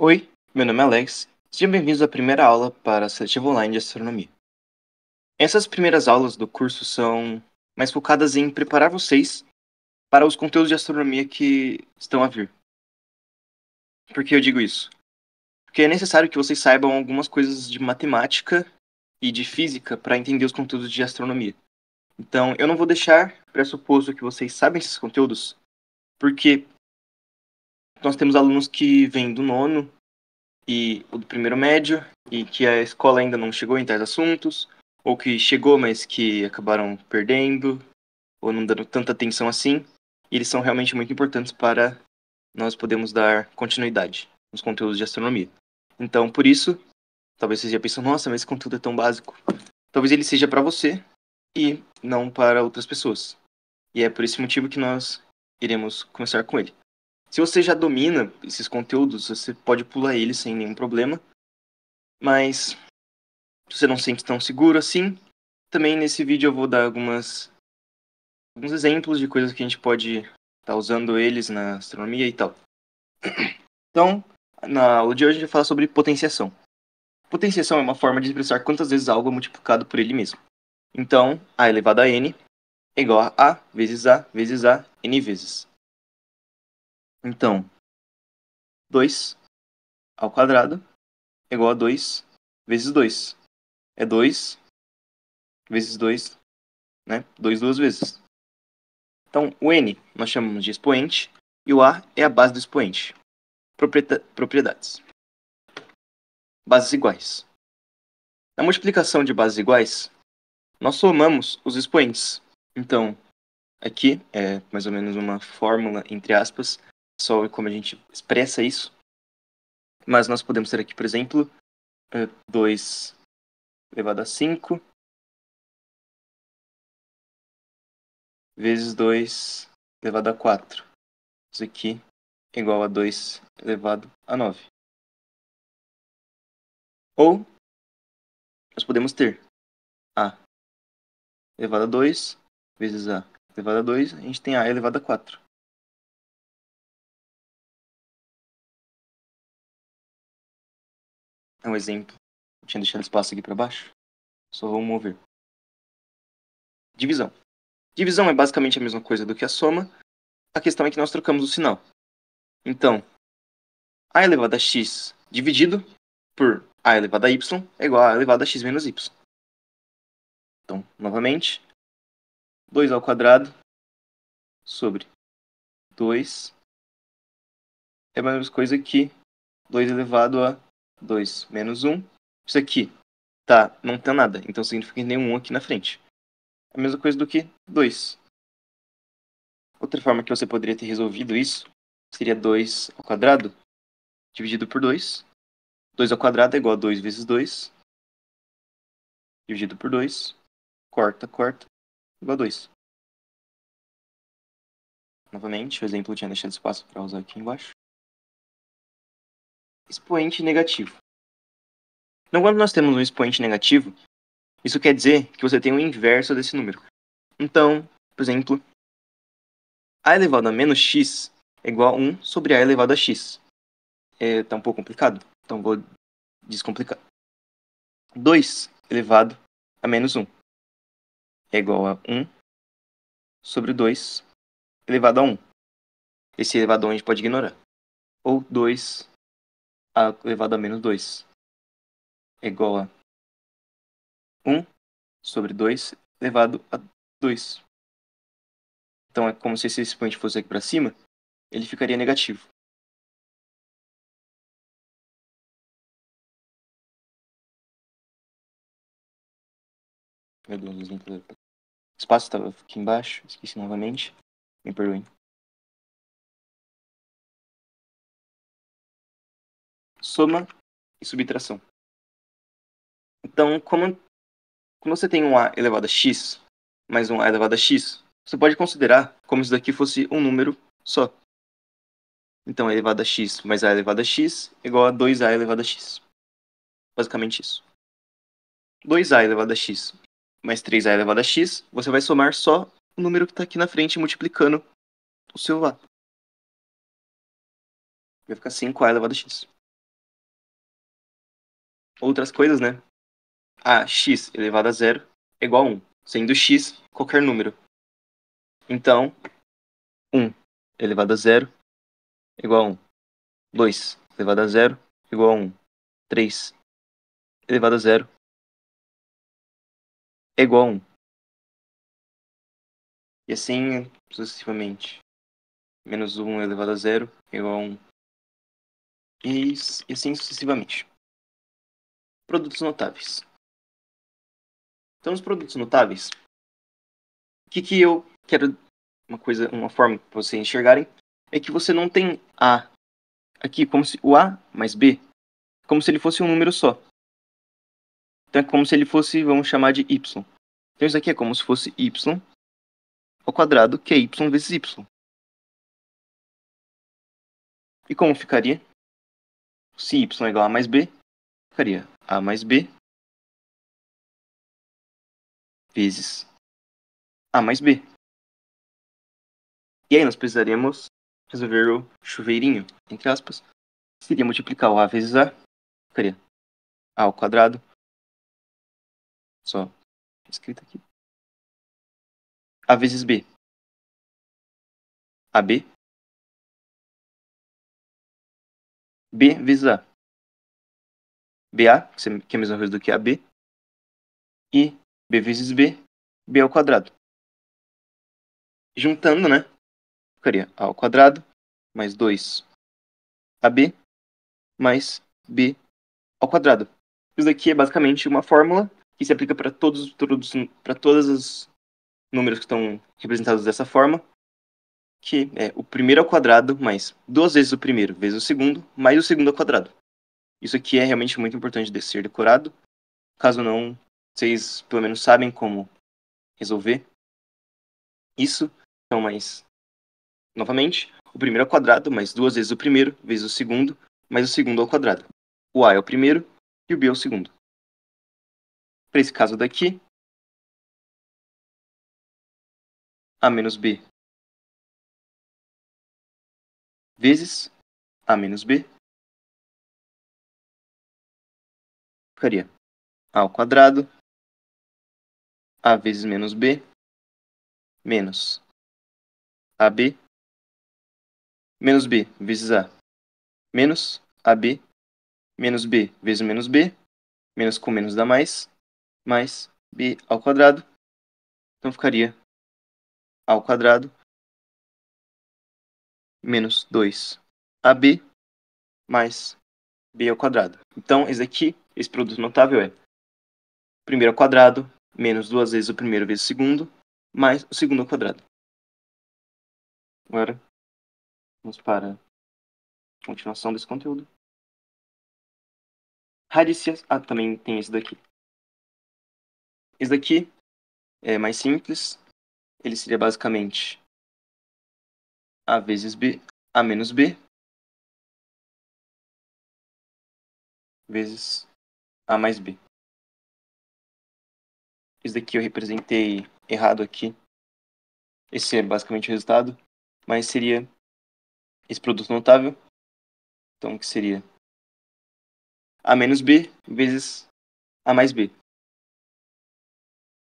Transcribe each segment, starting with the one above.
Oi, meu nome é Alex. Sejam bem-vindos à primeira aula para a Seletiva Online de Astronomia. Essas primeiras aulas do curso são mais focadas em preparar vocês para os conteúdos de astronomia que estão a vir. Por que eu digo isso? Porque é necessário que vocês saibam algumas coisas de matemática e de física para entender os conteúdos de astronomia. Então, eu não vou deixar pressuposto que vocês sabem esses conteúdos, porque nós temos alunos que vêm do nono e o do primeiro médio, e que a escola ainda não chegou em tais assuntos, ou que chegou, mas que acabaram perdendo, ou não dando tanta atenção assim, e eles são realmente muito importantes para nós podermos dar continuidade nos conteúdos de astronomia. Então, por isso, talvez vocês já pensem, nossa, mas esse conteúdo é tão básico. Talvez ele seja para você e não para outras pessoas. E é por esse motivo que nós iremos começar com ele. Se você já domina esses conteúdos, você pode pular eles sem nenhum problema. Mas se você não se sente tão seguro assim, também nesse vídeo eu vou dar alguns exemplos de coisas que a gente pode estar usando eles na astronomia e tal. Então, na aula de hoje a gente vai falar sobre potenciação. Potenciação é uma forma de expressar quantas vezes algo é multiplicado por ele mesmo. Então, a elevado a n é igual a vezes a vezes a n vezes. Então, 2 ao quadrado é igual a 2 vezes 2. É 2 vezes 2, né? 2 duas vezes. Então, o n nós chamamos de expoente e o a é a base do expoente. Propriedades. Bases iguais. Na multiplicação de bases iguais, nós somamos os expoentes. Então, aqui é mais ou menos uma fórmula, entre aspas, só como a gente expressa isso. Mas nós podemos ter aqui, por exemplo, 2 elevado a 5 vezes 2 elevado a 4. Isso aqui é igual a 2 elevado a 9. Ou nós podemos ter a elevado a 2 vezes a elevado a 2, a gente tem a elevado a 4. É um exemplo. Eu tinha deixado espaço aqui para baixo. Só vou mover. Divisão. Divisão é basicamente a mesma coisa do que a soma. A questão é que nós trocamos o sinal. Então, a elevado a x dividido por a elevado a y é igual a elevado a x menos y. Então, novamente, 2 ao quadrado sobre 2 é a mesma coisa que 2 elevado a 2 menos 1. Isso aqui não tem nada, então significa que tem nenhum 1 aqui na frente. É a mesma coisa do que 2. Outra forma que você poderia ter resolvido isso seria 2 ao quadrado dividido por 2. 2 ao quadrado é igual a 2 vezes 2 dividido por 2. Corta, igual a 2. Novamente, o exemplo eu tinha deixado espaço para usar aqui embaixo. Expoente negativo. Então, quando nós temos um expoente negativo, isso quer dizer que você tem o inverso desse número. Então, por exemplo, a elevado a menos x é igual a 1 sobre a elevado a x. Tá um pouco complicado, então vou descomplicar. 2 elevado a menos 1 é igual a 1 sobre 2 elevado a 1. Esse elevado a 1 a gente pode ignorar. Ou 2 elevado a menos 2 é igual a 1 sobre 2 elevado a 2. Então é como se esse expoente fosse aqui para cima, ele ficaria negativo. Meu Deus, o espaço estava aqui embaixo, esqueci novamente. Me perdoem. Soma e subtração. Então, como você tem um a elevado a x mais um a elevado a x, você pode considerar como se daqui fosse um número só. Então, a elevado a x mais a elevado a x é igual a 2a elevado a x. Basicamente isso. 2a elevado a x mais 3a elevado a x, você vai somar só o número que está aqui na frente multiplicando o seu a. Vai ficar 5a elevado a x. outras coisas, né? X elevado a zero é igual a 1, sendo x qualquer número. Então, 1 elevado a zero é igual a 1. 2 elevado a zero é igual a 1. 3 elevado a zero é igual a 1. E assim sucessivamente. Menos 1 elevado a zero é igual a 1. E assim sucessivamente. Produtos notáveis. Então, os produtos notáveis, o que eu quero, uma forma para vocês enxergarem, é que você não tem A aqui como se o A mais B, como se ele fosse um número só. Então é como se ele fosse, vamos chamar de Y. Então isso aqui é como se fosse Y ao quadrado, que é Y vezes Y. E como ficaria? Se Y é igual a mais B, ficaria A mais B vezes A mais B. E aí nós precisaríamos resolver o chuveirinho, entre aspas. Seria multiplicar o A vezes A, ficaria A ao quadrado, só escrito aqui. A vezes B, AB, B vezes A, BA, que é a mesma coisa do que AB, e B vezes B, B ao quadrado. Juntando, né, ficaria A ao quadrado, mais 2AB, mais B ao quadrado. Isso daqui é basicamente uma fórmula que se aplica para todos os números que estão representados dessa forma, que é o primeiro ao quadrado mais 2 vezes o primeiro vezes o segundo, mais o segundo ao quadrado. Isso aqui é realmente muito importante de ser decorado. Caso não, vocês pelo menos sabem como resolver isso. Então, mais novamente, o primeiro ao quadrado mais 2 vezes o primeiro vezes o segundo, mais o segundo ao quadrado. O A é o primeiro e o B é o segundo. Para esse caso daqui, A menos B vezes A menos B ficaria A ao quadrado, A vezes menos B, menos AB, menos B vezes A, menos AB, menos B vezes menos B, menos com menos dá mais B ao quadrado. Então ficaria A ao quadrado menos 2AB mais B ao quadrado. Então, esse produto notável é primeiro ao quadrado menos 2 vezes o primeiro vezes o segundo, mais o segundo ao quadrado. Agora, vamos para a continuação desse conteúdo. Radícias. Também tem esse daqui. Esse daqui é mais simples. Ele seria basicamente A vezes B, A menos B, vezes A mais B. Esse daqui eu representei errado aqui. Esse é basicamente o resultado. Mas seria esse produto notável. Então, que seria A menos B vezes A mais B.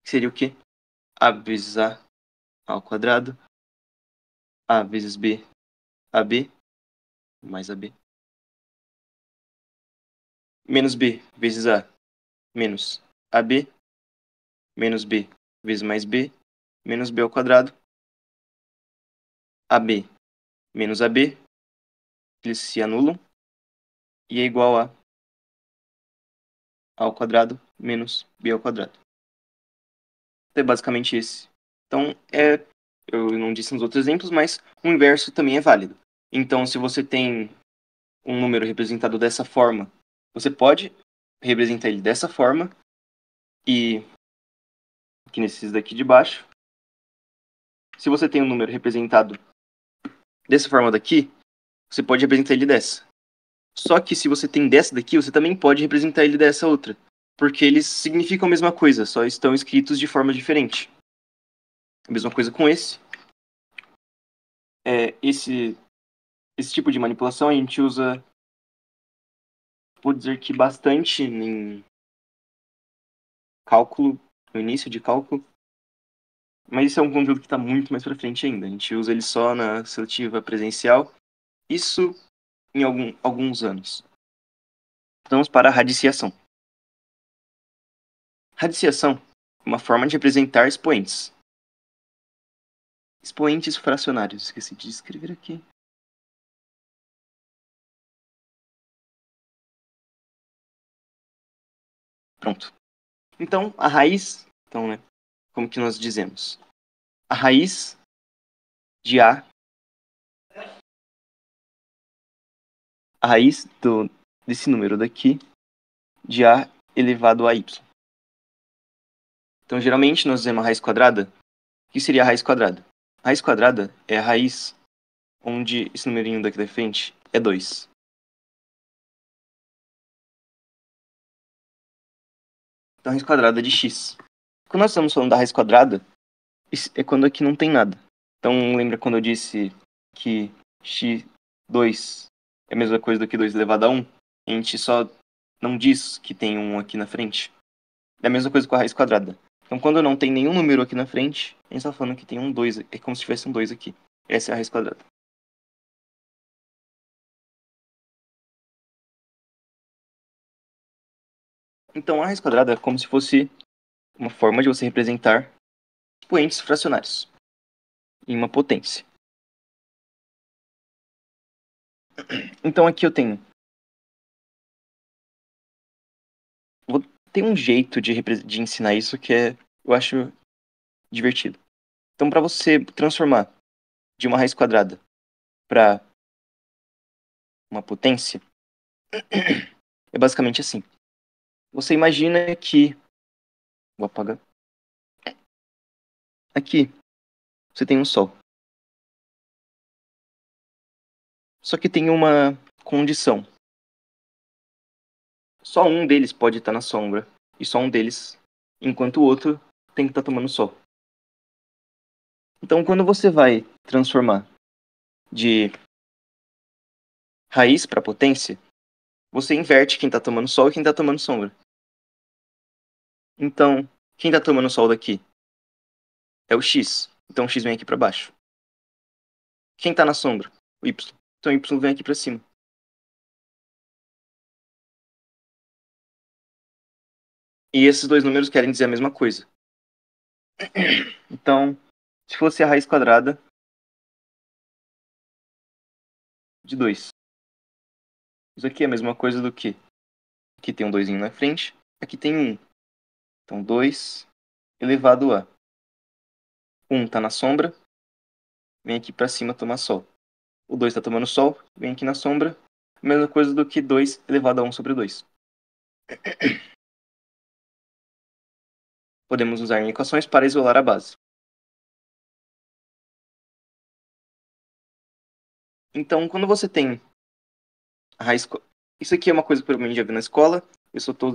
Que seria o quê? A vezes A ao quadrado. A vezes B, AB, mais AB. Menos B vezes A, menos AB, menos B vezes mais B, menos B ao quadrado. AB menos AB, eles se anulam. E é igual a ao quadrado menos B ao quadrado. Então é basicamente esse. Então, eu não disse nos outros exemplos, mas o inverso também é válido. Então, se você tem um número representado dessa forma, você pode representar ele dessa forma e aqui nesses daqui de baixo. Se você tem um número representado dessa forma daqui, você pode representar ele dessa. Só que se você tem dessa daqui, você também pode representar ele dessa outra. Porque eles significam a mesma coisa, só estão escritos de forma diferente. A mesma coisa com esse. Esse tipo de manipulação a gente usa vou dizer que bastante em cálculo, no início de cálculo, mas isso é um conteúdo que está muito mais para frente ainda. A gente usa ele só na seletiva presencial, isso em alguns anos. Vamos para a radiciação. Radiciação é uma forma de representar expoentes. Expoentes fracionários, esqueci de escrever aqui. Pronto. Então, a raiz, então, né, como que nós dizemos? A raiz de a raiz desse número daqui, de A elevado a Y. Então, geralmente, nós dizemos a raiz quadrada. O que seria a raiz quadrada? A raiz quadrada é a raiz onde esse numerinho daqui da frente é 2. Então, a raiz quadrada de x. Quando nós estamos falando da raiz quadrada, isso é quando aqui não tem nada. Então, lembra quando eu disse que x2 é a mesma coisa do que 2 elevado a 1? A gente só não diz que tem um aqui na frente. É a mesma coisa com a raiz quadrada. Então, quando não tem nenhum número aqui na frente, a gente está falando que tem um 2. É como se tivesse um 2 aqui. Essa é a raiz quadrada. Então, a raiz quadrada é como se fosse uma forma de você representar expoentes fracionários em uma potência. Então, aqui eu tenho. Tem um jeito de ensinar isso que eu acho divertido. Então, para você transformar de uma raiz quadrada para uma potência, é basicamente assim. Você imagina que. Vou apagar. Aqui, você tem um Sol. Só que tem uma condição. Só um deles pode estar na sombra. E só um deles, enquanto o outro tem que estar tomando sol. Então, quando você vai transformar de raiz para potência, você inverte quem está tomando sol e quem está tomando sombra. Então, quem está tomando sol daqui é o x. Então, o x vem aqui para baixo. Quem está na sombra? O y. Então, o y vem aqui para cima. E esses dois números querem dizer a mesma coisa. Então, se fosse a raiz quadrada de 2. Isso aqui é a mesma coisa do que aqui tem um 2 na frente, aqui tem 1. Então, 2 elevado a 1 está na sombra, vem aqui para cima tomar sol. O 2 está tomando sol, vem aqui na sombra, a mesma coisa do que 2 elevado a 1 sobre 2. Podemos usar em equações para isolar a base. Então, quando você tem a raiz... Isso aqui é uma coisa que eu provavelmente já vi na escola, eu só estou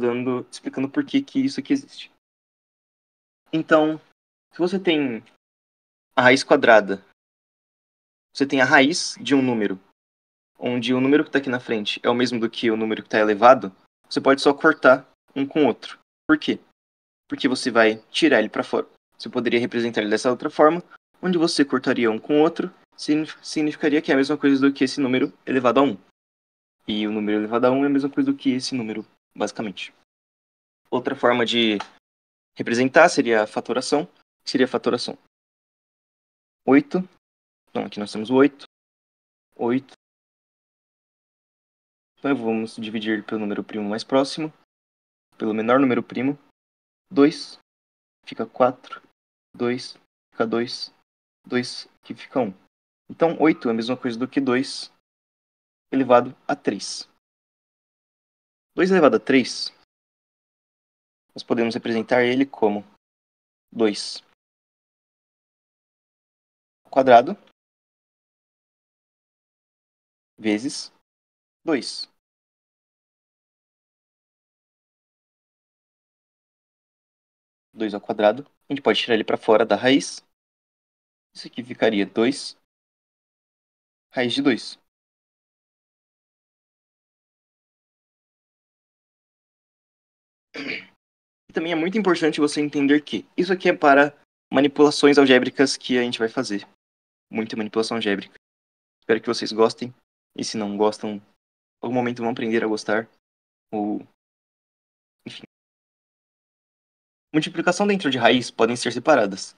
explicando por que isso aqui existe. Então, se você tem a raiz quadrada, você tem a raiz de um número, onde o número que está aqui na frente é o mesmo do que o número que está elevado, você pode só cortar um com o outro. Por quê? Porque você vai tirar ele para fora. Você poderia representar ele dessa outra forma, onde você cortaria um com o outro, significaria que é a mesma coisa do que esse número elevado a 1. E o número elevado a 1 é a mesma coisa do que esse número, basicamente. Outra forma de representar seria a fatoração. Que seria a fatoração? 8. Então, aqui nós temos o 8. 8. Então, vamos dividir pelo número primo mais próximo. Pelo menor número primo. 2. Fica 4. 2. Fica 2. 2 que fica 1. Então, 8 é a mesma coisa do que 2 elevado a 3. 2 elevado a 3, nós podemos representar ele como 2 ao quadrado vezes 2. 2 ao quadrado, a gente pode tirar ele para fora da raiz. Isso aqui ficaria 2 raiz de 2. E também é muito importante você entender que isso aqui é para manipulações algébricas que a gente vai fazer. Muita manipulação algébrica. Espero que vocês gostem. E se não gostam, em algum momento vão aprender a gostar. Ou, enfim. Multiplicação dentro de raiz podem ser separadas.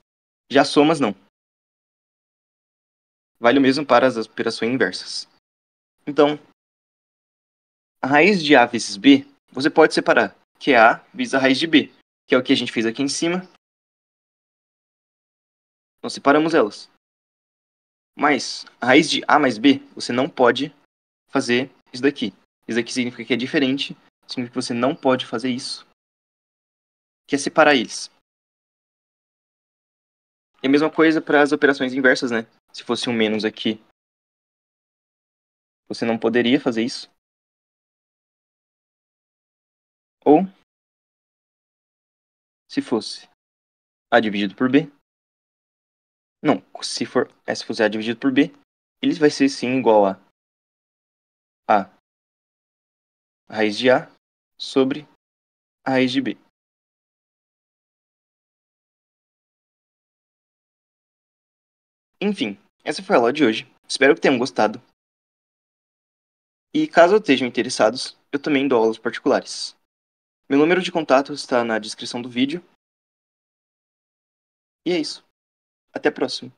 Já somas não. Vale o mesmo para as operações inversas. Então, a raiz de A vezes B, você pode separar, que é A vezes a raiz de B, que é o que a gente fez aqui em cima. Então, separamos elas. Mas, a raiz de A mais B, você não pode fazer isso daqui. Isso daqui significa que é diferente, significa que você não pode fazer isso, que é separar eles. E a mesma coisa para as operações inversas, né? Se fosse um menos aqui, você não poderia fazer isso. Ou, se fosse A dividido por B, não, se fosse A dividido por B, ele vai ser sim igual a raiz de A sobre a raiz de B. Enfim, essa foi a aula de hoje. Espero que tenham gostado. E caso estejam interessados, eu também dou aulas particulares. Meu número de contato está na descrição do vídeo. E é isso. Até a próxima.